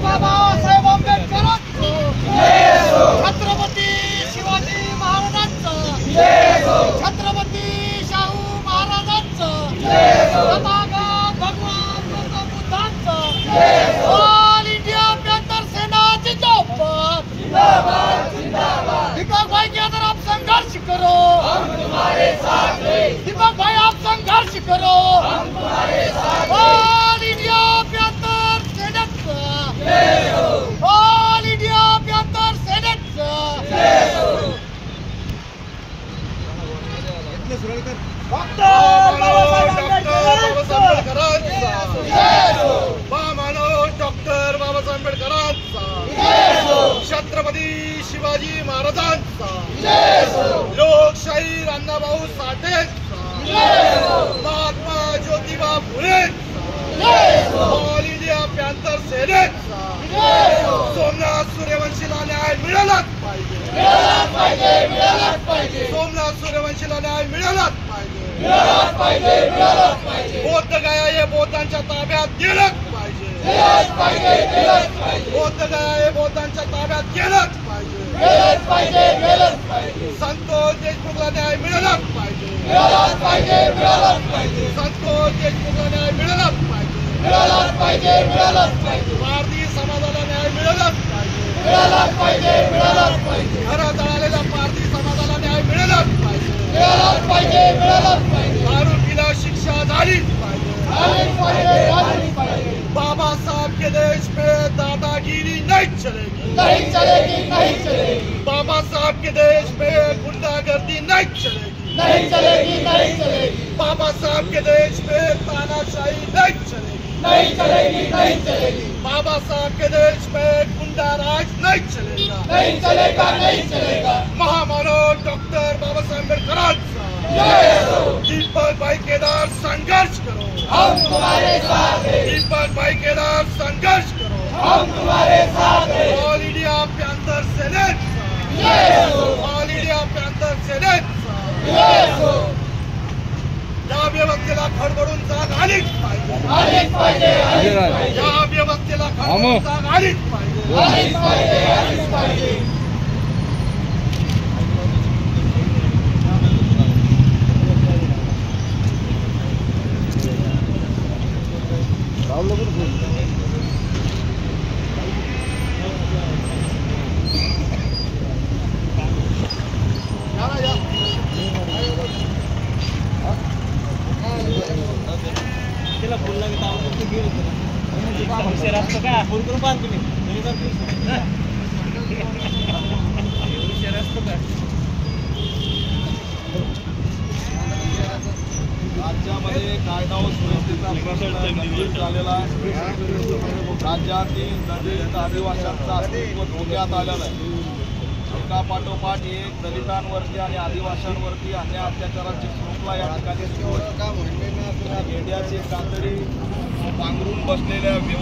बाबासाहेब आंबेडकरांचं, छत्रपती शिवाजी महाराजांचं, छत्रपती शाहू महाराजांचं, तथागत भगवान गौतम बुद्धांचं, ऑल इंडिया पॅंथर सेना जिंदाबाद। दीपक भाई के अंदर आप संघर्ष करो, हम तुम्हारे साथ हैं। दीपक भाई आप संघर्ष करो, हम तुम्हारे साथ हैं। ऑल इंडिया पॅंथर सेनेचं, ऑल इंडिया पॅंथर सेनेचं डॉक्टर बाबासाहेब आंबेडकरांचा, छत्रपती शिवाजी महाराजांचा, लोकशाही अण्णाभाऊ साठेंचा, महात्मा ज्योतिबा फुलेंचा, ऑल इंडिया पॅंथर सेनेचा, सोमनाथ सूर्यवंशीला न्याय मिळालाच पाहिजे, सोमनाथ सूर्यवंशीला न्याय मिळालाच पाहिजे, बौद्ध गया हे बौद्धांच्या ताब्यात गेलंच पाहिजे, बौद्ध गया हे बौद्धांच्या ताब्यात गेलंच पाहिजे, संतोष देशमुखला न्याय मिळालाच पाहिजे, संतोष देशमुखला न्याय मिळालाच पाहिजे, भारतीय समाजाला न्याय मिळालाच पाहिजे, घरात जळालेल्या भारतीय समाजाला न्याय मिळालाच पाहिजे, आरोपीला शिक्षा झालीच पाहिजे। बाबा साहब के देश में दादागिरी नहीं चलेगी, बाबा साहब के देश में गुंडागर्दी नहीं चलेगी, बाबा साहब के देश में तानाशाही नहीं चलेगी, बाबा साहब के देश में गुंडा राज नहीं चलेगा, महामानव डॉक्टर बाबासाहेब आंबेडकरांचा, दीपक भाई केदार संघर्ष करो, हम तुम्हारे साथ हैं। दीपक भाई केदार संघर्ष करो, हम तुम्हारे साथ हैं। ऑल इंडिया पॅंथर सेनेचा, ऑल इंडिया पॅंथर सेनेचा, या व्यवस्थेला खडबडून जाग आलीच पाहिजे, या व्यवस्थेला खडबडून जाग आलीच पाहिजे। फोन करून पाहा तुम्ही राज्यामध्ये कायदा व सुव्यवस्थेचा प्रश्न गंभीर झालेला आहे। राज्यातील दलित आदिवासींचं अस्तित्व धोक्यात आलेलं आहे। एका पाठोपाठ एक दलितांवरती आणि आदिवासींवरती अन्याय अत्याचाराची शृंखला या ठिकाणी सुरू आहे। इंडियाची कातडी पांघरून बसलेल्या